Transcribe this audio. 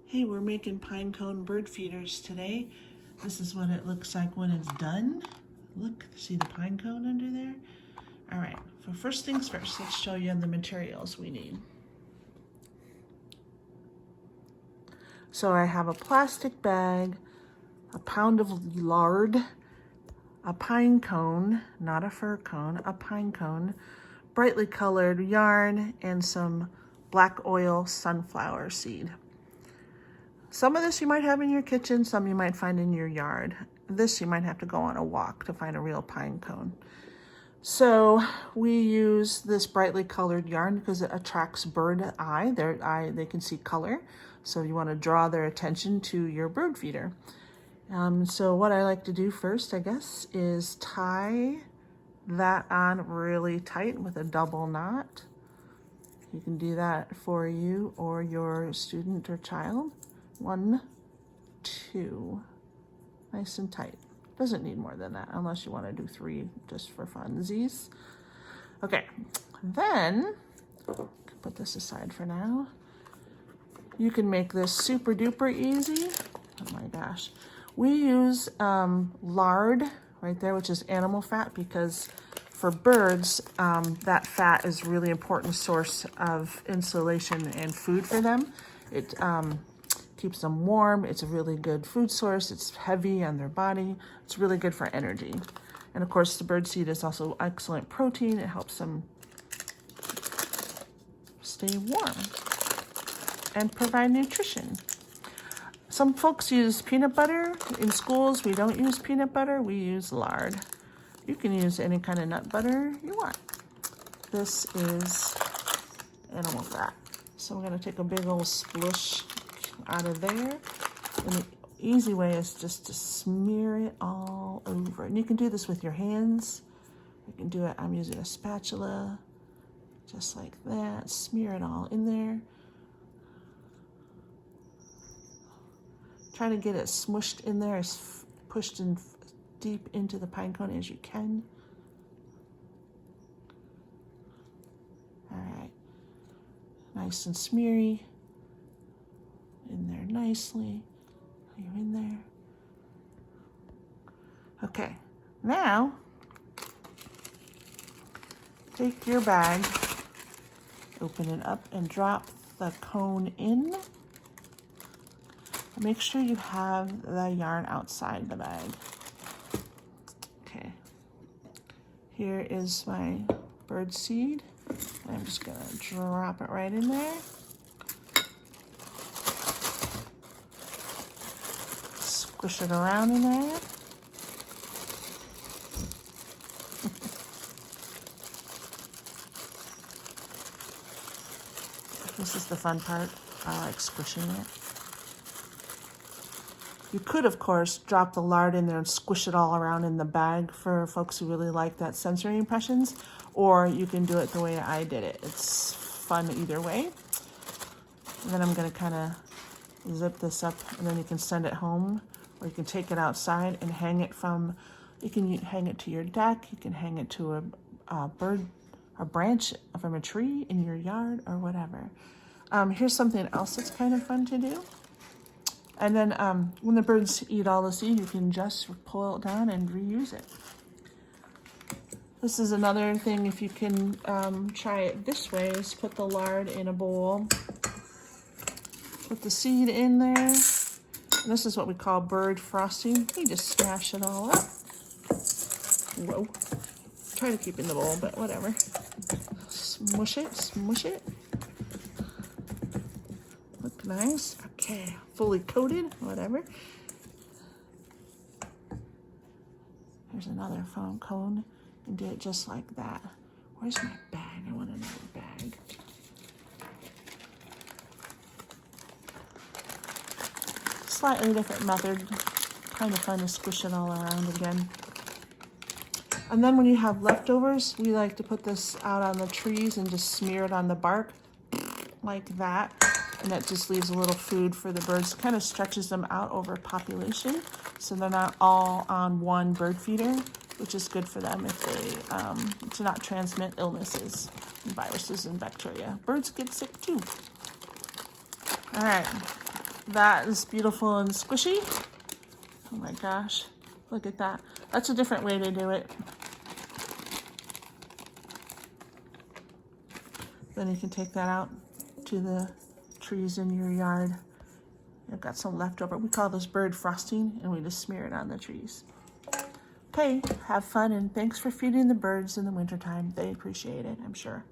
Hey, we're making pine cone bird feeders today. This is what it looks like when it's done. Look, see the pine cone under there? All right, so first things first, let's show you the materials we need. So I have a plastic bag, a pound of lard, a pine cone, not a fir cone, a pine cone, brightly colored yarn, and some black oil sunflower seed. Some of this you might have in your kitchen, some you might find in your yard. This you might have to go on a walk to find a real pine cone. So we use this brightly colored yarn because it attracts bird eye. They can see color. So you want to draw their attention to your bird feeder. So what I like to do first, I guess, is tie that on really tight with a double knot. You can do that for you or your student or child. 1, 2, nice and tight. Doesn't need more than that unless you want to do 3 just for funsies. Okay, then put this aside for now. You can make this super duper easy. Oh my gosh. We use lard right there, which is animal fat, because for birds, that fat is really important source of insulation and food for them. It keeps them warm. It's a really good food source. It's heavy on their body. It's really good for energy. And of course, the bird seed is also excellent protein. It helps them stay warm and provide nutrition. Some folks use peanut butter. In schools, we don't use peanut butter. We use lard. You can use any kind of nut butter you want. This is animal fat. So we're gonna take a big old splush out of there. And the easy way is just to smear it all over. And you can do this with your hands. You can do it, I'm using a spatula, just like that. Smear it all in there. Try to get it smushed in there, as pushed in deep into the pine cone as you can. All right, nice and smeary. In there nicely. You're in there. Okay, now take your bag, open it up, and drop the cone in. Make sure you have the yarn outside the bag. Okay, here is my bird seed. I'm just gonna drop it right in there. Squish it around in there. This is the fun part. I like squishing it. You could, of course, drop the lard in there and squish it all around in the bag for folks who really like that sensory impressions, or you can do it the way I did it. It's fun either way. And then I'm going to kind of zip this up, and then you can send it home, or you can take it outside and hang it from, you can hang it to your deck, you can hang it to a branch from a tree in your yard or whatever. Here's something else that's kind of fun to do. And then when the birds eat all the seed, you can just pull it down and reuse it. This is another thing, if you can try it this way, is put the lard in a bowl, put the seed in there. And this is what we call bird frosting. You just smash it all up. Whoa. Try to keep in the bowl, but whatever. Smush it, smush it. Look nice. Okay, fully coated, whatever. Here's another foam cone. And do it just like that. Where's my bag? I want another bag. Slightly different method. Kind of fun to squish it all around again. And then when you have leftovers, we like to put this out on the trees and just smear it on the bark like that. And that just leaves a little food for the birds. Kind of stretches them out over population, so they're not all on one bird feeder, which is good for them if they to not transmit illnesses, and viruses, and bacteria. Birds get sick too. All right, That is beautiful and squishy. Oh my gosh, look at that. That's a different way to do it. Then you can take that out to the trees in your yard. I've got some leftover. We call this bird frosting, and we just smear it on the trees. Okay, have fun, and thanks for feeding the birds in the wintertime. They appreciate it, I'm sure.